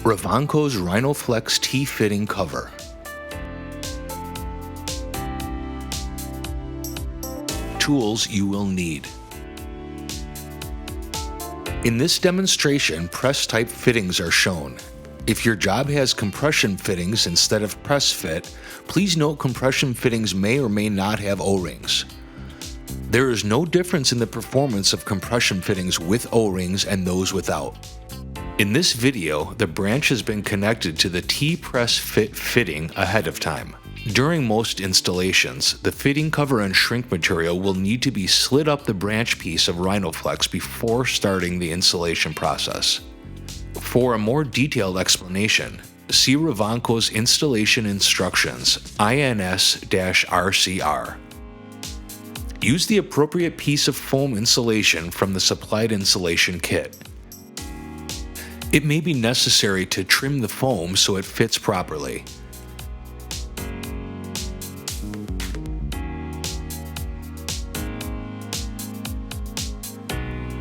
Rovanco's Rhinoflex T-fitting cover. Tools you will need. In this demonstration, press-type fittings are shown. If your job has compression fittings instead of press fit, please note compression fittings may or may not have O-rings. There is no difference in the performance of compression fittings with O-rings and those without. In this video, the branch has been connected to the T-press fit fitting ahead of time. During most installations, the fitting cover and shrink material will need to be slid up the branch piece of Rhinoflex before starting the installation process. For a more detailed explanation, see Rovanco's installation instructions, INS-RCR. Use the appropriate piece of foam insulation from the supplied insulation kit. It may be necessary to trim the foam so it fits properly.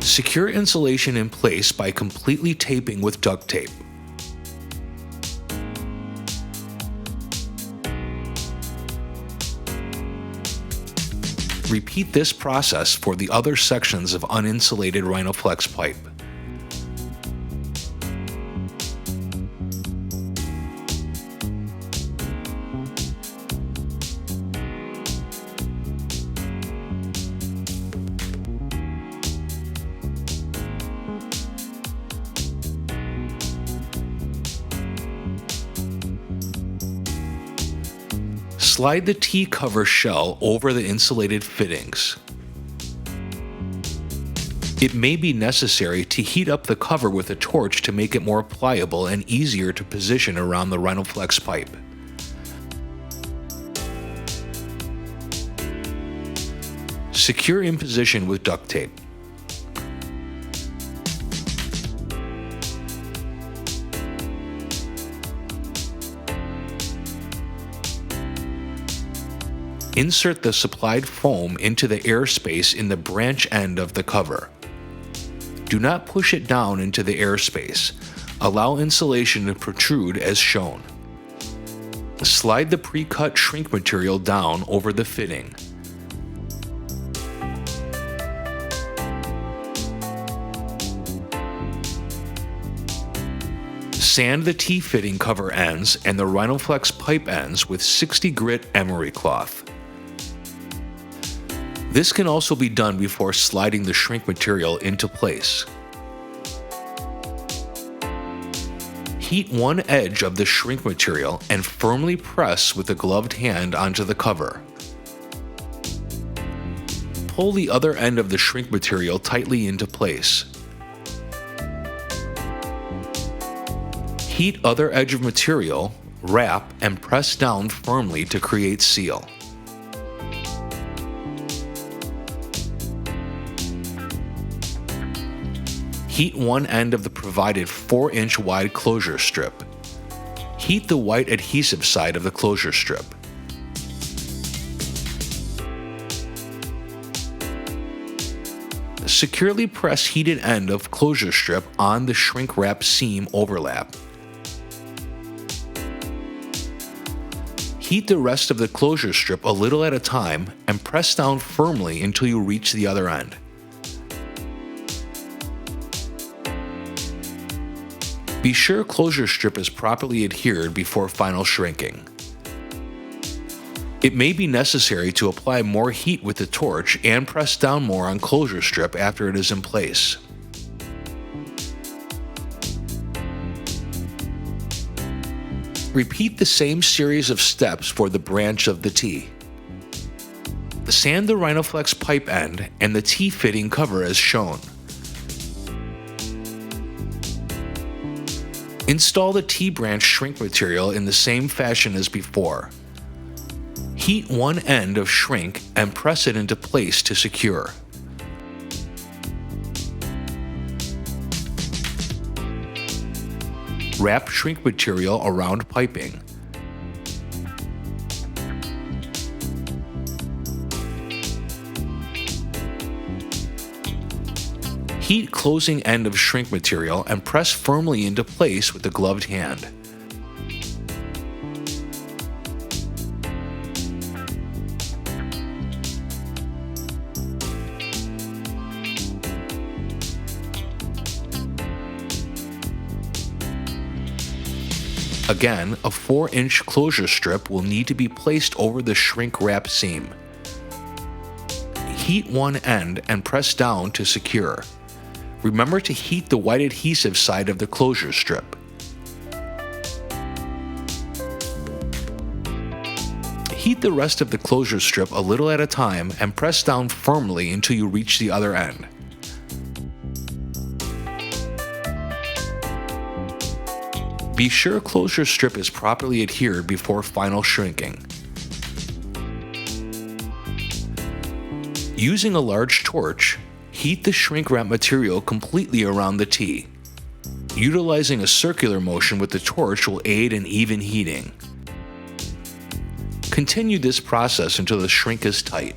Secure insulation in place by completely taping with duct tape. Repeat this process for the other sections of uninsulated Rhinoflex pipe. Slide the T-cover shell over the insulated fittings. It may be necessary to heat up the cover with a torch to make it more pliable and easier to position around the Rhinoflex pipe. Secure in position with duct tape. Insert the supplied foam into the airspace in the branch end of the cover. Do not push it down into the airspace. Allow insulation to protrude as shown. Slide the pre-cut shrink material down over the fitting. Sand the T-fitting cover ends and the Rhinoflex pipe ends with 60 grit emery cloth. This can also be done before sliding the shrink material into place. Heat one edge of the shrink material and firmly press with a gloved hand onto the cover. Pull the other end of the shrink material tightly into place. Heat other edge of material, wrap, and press down firmly to create seal. Heat one end of the provided 4-inch wide closure strip. Heat the white adhesive side of the closure strip. Securely press heated end of closure strip on the shrink wrap seam overlap. Heat the rest of the closure strip a little at a time and press down firmly until you reach the other end. Be sure closure strip is properly adhered before final shrinking. It may be necessary to apply more heat with the torch and press down more on closure strip after it is in place. Repeat the same series of steps for the branch of the T. Sand the Rhinoflex pipe end and the T-fitting cover as shown. Install the T-branch shrink material in the same fashion as before. Heat one end of shrink and press it into place to secure. Wrap shrink material around piping. Heat closing end of shrink material and press firmly into place with the gloved hand. Again, a 4-inch closure strip will need to be placed over the shrink wrap seam. Heat one end and press down to secure. Remember to heat the white adhesive side of the closure strip. Heat the rest of the closure strip a little at a time and press down firmly until you reach the other end. Be sure closure strip is properly adhered before final shrinking. Using a large torch, heat the shrink wrap material completely around the T. Utilizing a circular motion with the torch will aid in even heating. Continue this process until the shrink is tight.